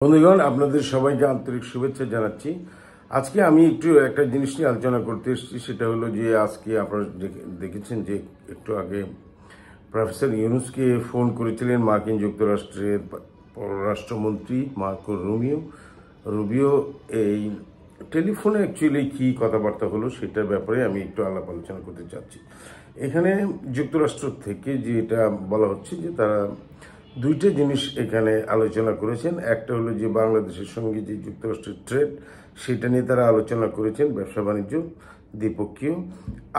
বন্ধুগণ, আপনাদের সবাইকে আন্তরিক শুভেচ্ছা জানাচ্ছি। আজকে আমি একটা জিনিস নিয়ে আলোচনা করতে এসেছি। সেটা হলো যে আজকে আপনারা দেখেছেন যে একটু আগে প্রফেসর ইউনুসকে ফোন করেছিলেন মার্কিন যুক্তরাষ্ট্রের পররাষ্ট্রমন্ত্রী মার্কো রুবিও। এই টেলিফোনে অ্যাকচুয়ালি কি কথাবার্তা হলো সেটার ব্যাপারে আমি একটু আলাপ আলোচনা করতে চাচ্ছি। এখানে যুক্তরাষ্ট্র থেকে যেটা বলা হচ্ছে যে তারা দুইটা জিনিস এখানে আলোচনা করেছেন। একটা হলো যে বাংলাদেশের সঙ্গে যে যুক্তরাষ্ট্রের ট্রেড, সেটা নিয়ে তারা আলোচনা করেছেন, ব্যবসা বাণিজ্য দ্বিপক্ষীয়।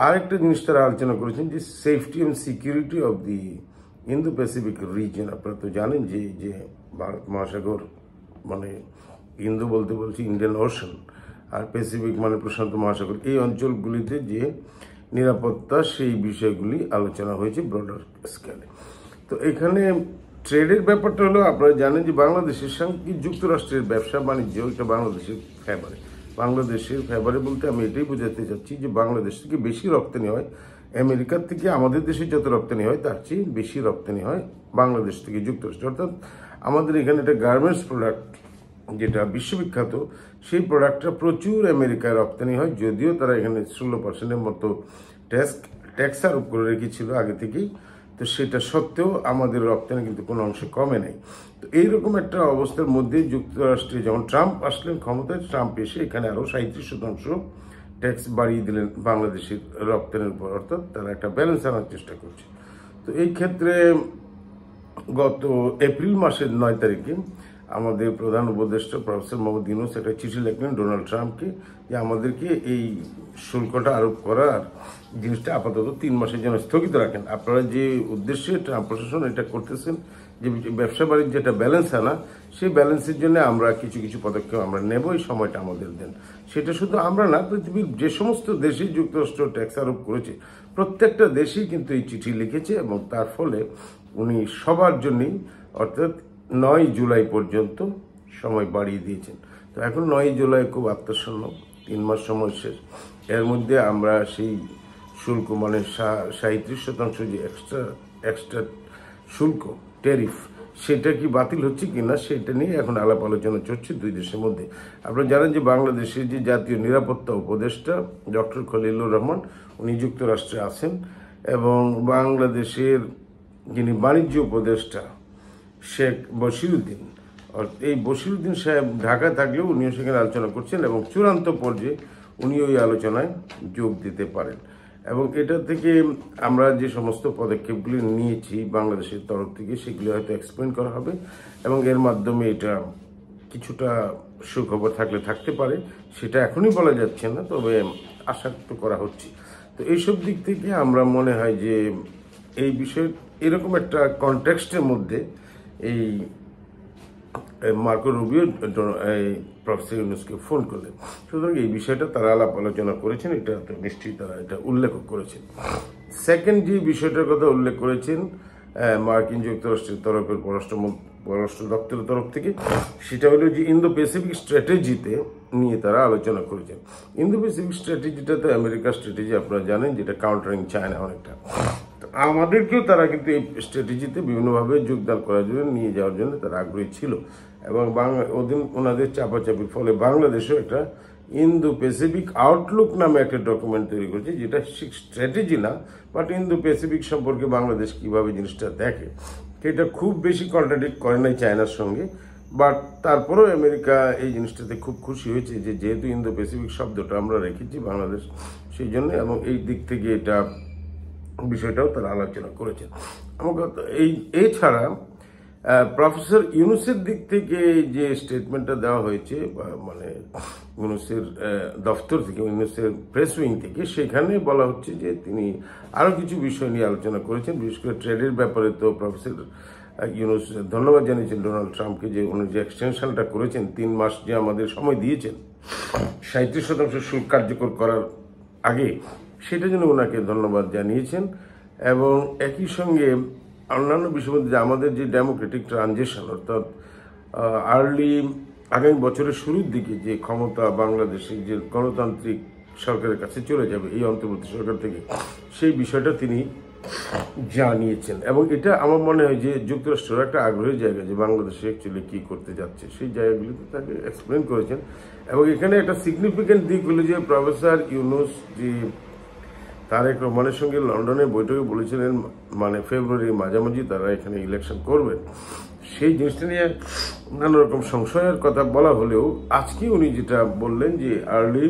আরেকটা জিনিস তারা আলোচনা করেছেন যে safety and security of the Indo Pacific reason. আপনারা তো জানেন যে যে ভারত মহাসাগর মানে ইন্দো বলতে বলছি ইন্ডিয়ান ওশান, আর প্যাসিফিক মানে প্রশান্ত মহাসাগর, এই অঞ্চলগুলিতে যে নিরাপত্তা, সেই বিষয়গুলি আলোচনা হয়েছে ব্রডার স্কেলে। তো এখানে ট্রেডের ব্যাপারটা হলো, আপনারা জানেন যে বাংলাদেশের সঙ্গে যুক্তরাষ্ট্রের ব্যবসা বাণিজ্য এটা বাংলাদেশের ফেভারে। বাংলাদেশের ফেভারে বলতে আমি এটাই বোঝাতে চাচ্ছি যে বাংলাদেশ থেকে বেশি রপ্তানি হয় আমেরিকার থেকে। আমাদের দেশে যত রপ্তানি হয় তার চেয়ে বেশি রপ্তানি হয় বাংলাদেশ থেকে যুক্তরাষ্ট্র। অর্থাৎ আমাদের এখানে একটা গার্মেন্টস প্রোডাক্ট যেটা বিশ্ববিখ্যাত, সেই প্রোডাক্টটা প্রচুর আমেরিকায় রপ্তানি হয়। যদিও তারা এখানে 16% মতো ট্যাক্স আরোপ করে রেখেছিল আগে থেকেই, তো সেটা সত্ত্বেও আমাদের রপ্তানি কিন্তু কোনো অংশে কমে নাই। তো এইরকম একটা অবস্থার মধ্যে যুক্তরাষ্ট্রে যখন ট্রাম্প আসলেন ক্ষমতায়, ট্রাম্প এসে এখানে আরও 37% ট্যাক্স বাড়িয়ে দিলেন বাংলাদেশের রপ্তানির উপর। অর্থাৎ তারা একটা ব্যালেন্স আনার চেষ্টা করছে। তো এই ক্ষেত্রে গত এপ্রিল মাসের 9 তারিখে আমাদের প্রধান উপদেষ্টা প্রফেসর মোহাম্মদ ইউনূস একটা চিঠি লিখলেন ডোনাল্ড ট্রাম্পকে যে আমাদেরকে এই শুল্কটা আরোপ করার জিনিসটা আপাতত 3 মাসের জন্য স্থগিত রাখেন। আপনারা যে উদ্দেশ্যে ট্রাম্প প্রশাসন এটা করতেছেন যে ব্যবসা বাণিজ্য যেটা ব্যালেন্স আনা, সেই ব্যালেন্সের জন্য আমরা কিছু কিছু পদক্ষেপ আমরা নেব, এই সময়টা আমাদের দেন। সেটা শুধু আমরা না, পৃথিবীর যে সমস্ত দেশে যুক্তরাষ্ট্র ট্যাক্স আরোপ করেছে প্রত্যেকটা দেশেই কিন্তু এই চিঠি লিখেছে, এবং তার ফলে উনি সবার জন্যই অর্থাৎ 9 জুলাই পর্যন্ত সময় বাড়িয়ে দিয়েছেন। তো এখন 9 জুলাই খুব আত্মশূন্য, 3 মাস সময় শেষ। এর মধ্যে আমরা সেই শুল্ক মানে 37% যে এক্সট্রা শুল্ক ট্যারিফ, সেটা কি বাতিল হচ্ছে কিনা সেটা নিয়ে এখন আলাপ আলোচনা চলছে দুই দেশের মধ্যে। আপনারা জানেন যে বাংলাদেশের যে জাতীয় নিরাপত্তা উপদেষ্টা ডক্টর খলিলুর রহমান, উনি যুক্তরাষ্ট্রে আছেন, এবং বাংলাদেশের যিনি বাণিজ্য উপদেষ্টা শেখ বশিরউদ্দিন, এই বশিরউদ্দিন সাহেব ঢাকায় থাকলেও উনিও সেখানে আলোচনা করছেন, এবং চূড়ান্ত পর্যায়ে উনি ওই আলোচনায় যোগ দিতে পারেন। এবং এটা থেকে আমরা যে সমস্ত পদক্ষেপগুলি নিয়েছি বাংলাদেশের তরফ থেকে, সেগুলি হয়তো এক্সপ্লেন করা হবে, এবং এর মাধ্যমে এটা কিছুটা সুখবর থাকতে পারে। সেটা এখনই বলা যাচ্ছে না, তবে আশা তো করা হচ্ছে। তো এইসব দিক থেকে আমরা মনে হয় যে এই বিষয়ে এরকম একটা কনটেক্সটের মধ্যে এই মার্কো রুবিও প্রফেসর ইউনূসকে ফোন করলেন। সুতরাং এই বিষয়টা তারা আলাপ আলোচনা করেছেন, এটা নিশ্চয়ই তারা এটা উল্লেখ করেছেন। সেকেন্ড যে বিষয়টার কথা উল্লেখ করেছেন মার্কিন যুক্তরাষ্ট্রের তরফের পররাষ্ট্র দপ্তরের তরফ থেকে, সেটা হলো যে ইন্দো প্যাসিফিক স্ট্র্যাটেজিতে নিয়ে তারা আলোচনা করেছেন। ইন্দো প্যাসিফিক স্ট্র্যাটেজিটা তো আমেরিকার স্ট্র্যাটেজি, আপনারা জানেন, যেটা কাউন্টারিং চায়না অনেকটা। আমাদেরকেও তারা কিন্তু এই স্ট্র্যাটেজিতে বিভিন্নভাবে যোগদান করার জন্য, নিয়ে যাওয়ার জন্য তারা আগ্রহী ছিল, এবং ওনাদের চাপাচাপির ফলে বাংলাদেশও একটা ইন্দো প্যাসিফিক আউটলুক নামে একটা ডকুমেন্ট তৈরি করেছে, যেটা স্ট্র্যাটেজি না, বাট ইন্দো প্যাসিফিক সম্পর্কে বাংলাদেশ কিভাবে জিনিসটা দেখে, সেটা খুব বেশি কন্ট্রাডিক্ট করে নাই চায়নার সঙ্গে। বাট তারপরেও আমেরিকা এই জিনিসটাতে খুব খুশি হয়েছে যে যেহেতু ইন্দো প্যাসিফিক শব্দটা আমরা রেখেছি বাংলাদেশ, সেই জন্য, এবং এই দিক থেকে এটা বিষয়টাও তারা আলোচনা করেছেন। এছাড়া প্রফেসর ইউনূসের দিক থেকে যে স্টেটমেন্টটা দেওয়া হয়েছে, মানে ইউনূসের দফতর থেকে, ইউনূসের প্রেস উইং থেকে, সেখানে বলা হচ্ছে যে তিনি আরও কিছু বিষয় নিয়ে আলোচনা করেছেন। বিশেষ করে ট্রেডের ব্যাপারে তো প্রফেসর ইউনূস ধন্যবাদ জানিয়েছেন ডোনাল্ড ট্রাম্পকে, যে উনি যে এক্সটেনশনটা করেছেন, 3 মাস যে আমাদের সময় দিয়েছেন 37% শুল্ক কার্যকর করার আগে, সেটা জন্য ওনাকে ধন্যবাদ জানিয়েছেন। এবং একই সঙ্গে অন্যান্য বিষয়ের মধ্যে আমাদের যে ডেমোক্রেটিক ট্রানজিশন, অর্থাৎ আগামী বছরের শুরুর দিকে যে ক্ষমতা বাংলাদেশে যে গণতান্ত্রিক সরকারের কাছে চলে যাবে এই অন্তর্বর্তী সরকার থেকে, সেই বিষয়টা তিনি জানিয়েছেন। এবং এটা আমার মনে হয় যে যুক্তরাষ্ট্রের একটা আগ্রহের জায়গা যে বাংলাদেশে অ্যাকচুয়ালি কী করতে যাচ্ছে সেই জায়গাগুলিতে তাকে এক্সপ্লেন করেছেন। এবং এখানে একটা সিগনিফিক্যান্ট দিক হলো যে প্রফেসর ইউনূস যে তারেক রহমানের সঙ্গে লন্ডনের বৈঠকে বলেছিলেন মানে ফেব্রুয়ারির মাঝামাঝি তারা এখানে ইলেকশন করবেন, সেই জিনিসটা নিয়ে নানা রকম সংশয়ের কথা বলা হলেও আজকে উনি যেটা বললেন যে আর্লি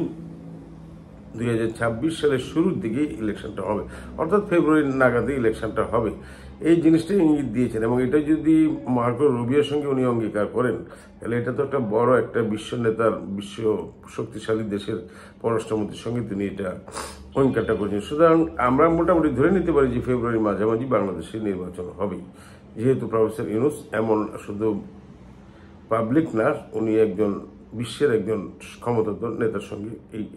2026 সালের শুরুর দিকে ইলেকশনটা হবে, অর্থাৎ ফেব্রুয়ারি নাগাদে ইলেকশনটা হবে, এই জিনিসটাই ইঙ্গিত দিয়েছেন। এবং এটা যদি মার্কো রুবিওর সঙ্গে উনি অঙ্গীকার করেন তাহলে এটা তো একটা বড় একটা বিশ্ব নেতার, বিশ্ব শক্তিশালী দেশের পররাষ্ট্রমন্ত্রীর সঙ্গে তিনি এটা অঙ্গীকারটা করেছেন। সুতরাং আমরা মোটামুটি ধরে নিতে পারি যে ফেব্রুয়ারি মাঝামাঝি বাংলাদেশে নির্বাচন হবেই, যেহেতু প্রফেসর ইউনূস এমন শুধু পাবলিক না, উনি একজন বিশ্বের একজন ক্ষমতাধর নেতার সঙ্গে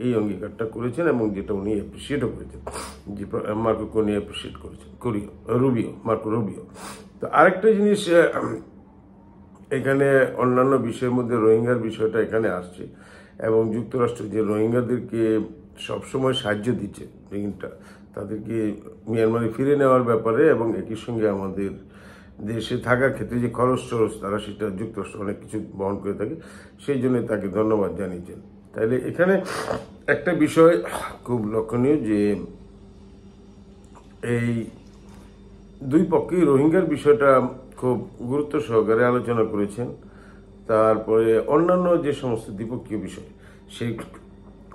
এই অঙ্গীকারটা করেছেন এবং যেটা উনি অ্যাপ্রিসিয়েটও করেছেন, যে মার্কোকে উনি অ্যাপ্রিসিয়েট করেছেন মার্কো রুবিও। তো আরেকটা জিনিস এখানে অন্যান্য বিষয়ের মধ্যে রোহিঙ্গার বিষয়টা এখানে আসছে এবং যুক্তরাষ্ট্র যে রোহিঙ্গাদেরকে সবসময় সাহায্য দিচ্ছে, তাদেরকে মিয়ানমারে ফিরে নেওয়ার ব্যাপারে এবং একই সঙ্গে আমাদের দেশে থাকার ক্ষেত্রে যে খরচ তারা সেটা যুক্তরাষ্ট্র অনেক কিছু বহন করে থাকে, সেই জন্য তাকে ধন্যবাদ জানিয়েছেন। তাইলে এখানে একটা বিষয় খুব লক্ষণীয় যে এই দুই পক্ষেই রোহিঙ্গার বিষয়টা খুব গুরুত্ব সহকারে আলোচনা করেছেন। তারপরে অন্যান্য যে সমস্ত দ্বিপক্ষীয় বিষয় সেই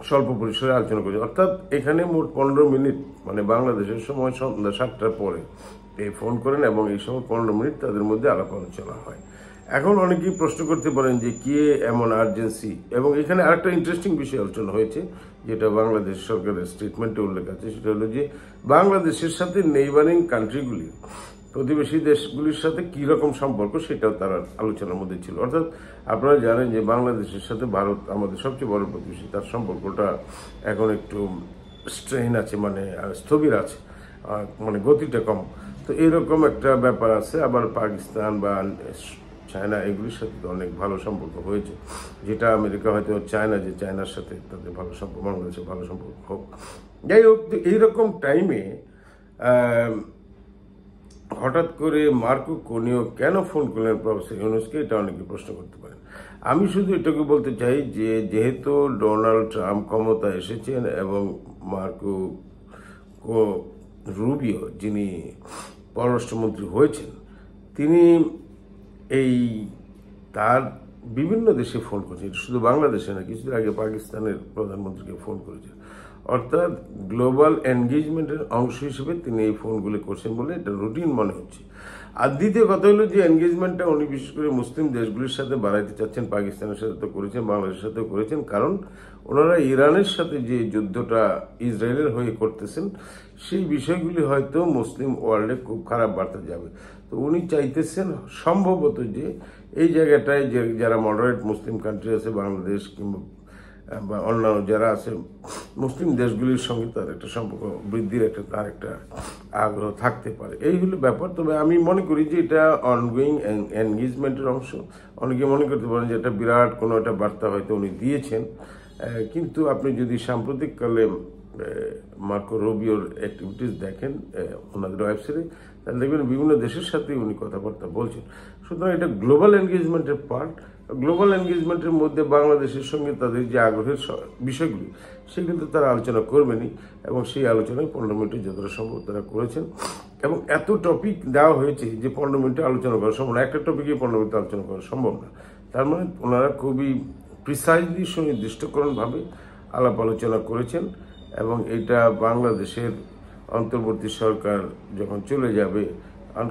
স্বল্প পরিসরে আলোচনা করেছেন। অর্থাৎ এখানে মোট 15 মিনিট মানে বাংলাদেশের সময় সন্ধ্যা 7টার পরে ফোন করেন এবং এই সময় 15 মিনিট তাদের মধ্যে আলাপ আলোচনা হয়। এখন অনেকেই প্রশ্ন করতে পারেন যে কি এমন আর্জেন্সি, এবং এখানে আরেকটা ইন্টারেস্টিং বিষয় আলোচনা হয়েছে যেটা বাংলাদেশ সরকারের স্টেটমেন্টে উল্লেখ আছে, সেটা হলো যে বাংলাদেশের সাথে নেইবারিং কান্ট্রিগুলির, প্রতিবেশী দেশগুলির সাথে কি রকম সম্পর্ক সেটাও তার আলোচনার মধ্যে ছিল। অর্থাৎ আপনারা জানেন যে বাংলাদেশের সাথে ভারত আমাদের সবচেয়ে বড় প্রতিবেশী, তার সম্পর্কটা এখন একটু স্ট্রেইন আছে, মানে স্থবির আছে, মানে গতিটা কম। তো এরকম একটা ব্যাপার আছে। আবার পাকিস্তান বা চায়না এগুলির সাথে তো অনেক ভালো সম্পর্ক হয়েছে, যেটা আমেরিকা হয়তো চায় না যে চায়নার সাথে তাদের ভালো সম্পর্ক, বাংলাদেশের ভালো সম্পর্ক হোক। যাই হোক, এইরকম টাইমে হঠাৎ করে মার্কো কোনিও কেন ফোন করলেন প্রফেসর ইউনূসকে, এটা অনেকে প্রশ্ন করতে পারেন। আমি শুধু এটাকে বলতে চাই যে যেহেতু ডোনাল্ড ট্রাম্প ক্ষমতা এসেছেন এবং মার্কো রুবিও যিনি পররাষ্ট্রমন্ত্রী হয়েছেন, তিনি তার বিভিন্ন দেশে ফোন করেছেন, শুধু বাংলাদেশে না, কিছুদিন আগে পাকিস্তানের প্রধানমন্ত্রীকে ফোন করেছেন। অর্থাৎ গ্লোবাল এনগেজমেন্টের অংশ হিসেবে তিনি এই ফোনগুলি করছেন বলে এটা রুটিন মনে হচ্ছে। আর দ্বিতীয় কথা হলো যে এনগেজমেন্টটা উনি বিশেষ করে মুসলিম দেশগুলির সাথে বাড়াইতে চাচ্ছেন, পাকিস্তানের সাথে তো করেছেন, বাংলাদেশের সাথেও করেছেন, কারণ ওনারা ইরানের সাথে যে যুদ্ধটা ইসরায়েলের হয়ে করতেছেন সেই বিষয়গুলি হয়তো মুসলিম ওয়ার্ল্ডে খুব খারাপ বার্তা যাবে। তো উনি চাইতেছেন সম্ভবত যে এই জায়গাটায় যে যারা মডারেট মুসলিম কান্ট্রি আছে, বাংলাদেশ কিংবা বা অন্যান্য যারা আছে মুসলিম দেশগুলির সঙ্গে তার একটা সম্পর্ক বৃদ্ধির তার একটা আগ্রহ থাকতে পারে, এই হলো ব্যাপার। তবে আমি মনে করি যে এটা অনগোয়িং এনগেজমেন্টের অংশ। অনেকে মনে করতে পারেন যে এটা বিরাট কোনো একটা বার্তা হয়তো উনি দিয়েছেন, কিন্তু আপনি যদি সাম্প্রতিককালে মার্কো রুবিওর অ্যাক্টিভিটিস দেখেন ওনাদের ওয়েবসাইটে, তাহলে দেখবেন বিভিন্ন দেশের সাথে উনি কথাবার্তা বলছেন। সুতরাং এটা গ্লোবাল এনগেজমেন্টের পার্ট। গ্লোবাল এনগেজমেন্টের মধ্যে বাংলাদেশের সঙ্গে তাদের যে আগ্রহের বিষয়গুলি সেগুলো তো তারা আলোচনা করবেনই, এবং সেই আলোচনায় 15 মিনিটে যতটা সম্ভব তারা করেছেন। এবং এত টপিক দেওয়া হয়েছে যে 15 মিনিটে আলোচনা করা সম্ভব না, একটা টপিকে 15 মিনিটে আলোচনা করা সম্ভব না। তার মানে ওনারা খুবই প্রিসাইজলি সুনির্দিষ্টকরণভাবে আলাপ আলোচনা করেছেন, এবং এটা বাংলাদেশের অন্তর্বর্তী সরকার যখন চলে যাবে,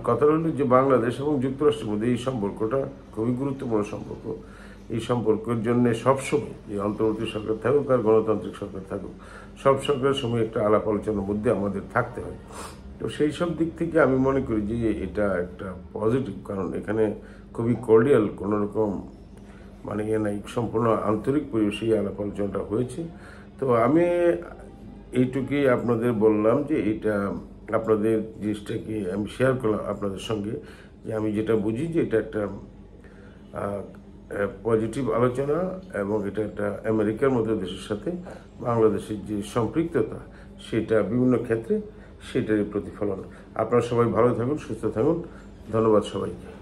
কথা হলো যে বাংলাদেশ এবং যুক্তরাষ্ট্রের মধ্যে এই সম্পর্কটা খুবই গুরুত্বপূর্ণ সম্পর্ক। এই সম্পর্কের জন্য সবসময় যে অন্তর্বর্তী সরকার থাকুক আর গণতান্ত্রিক সরকার থাকুক, সব সরকারের সময় একটা আলাপ আলোচনার মধ্যে আমাদের থাকতে হয়। তো সেই সব দিক থেকে আমি মনে করি যে এটা একটা পজিটিভ, কারণ এখানে খুবই কর্ডিয়াল, কোনো রকম মানে নাই, সম্পূর্ণ আন্তরিক পরিবেশে আলাপ আলোচনাটা হয়েছে। তো আমি এইটুকুই আপনাদের বললাম যে এটা আপনাদের জিনিসটাকে আমি শেয়ার করলাম আপনাদের সঙ্গে, যে আমি যেটা বুঝি যে এটা একটা পজিটিভ আলোচনা, এবং এটা একটা আমেরিকার মতো দেশের সাথে বাংলাদেশের যে সম্পৃক্ততা সেটা বিভিন্ন ক্ষেত্রে সেটারই প্রতিফলন। আপনারা সবাই ভালো থাকুন, সুস্থ থাকুন। ধন্যবাদ সবাইকে।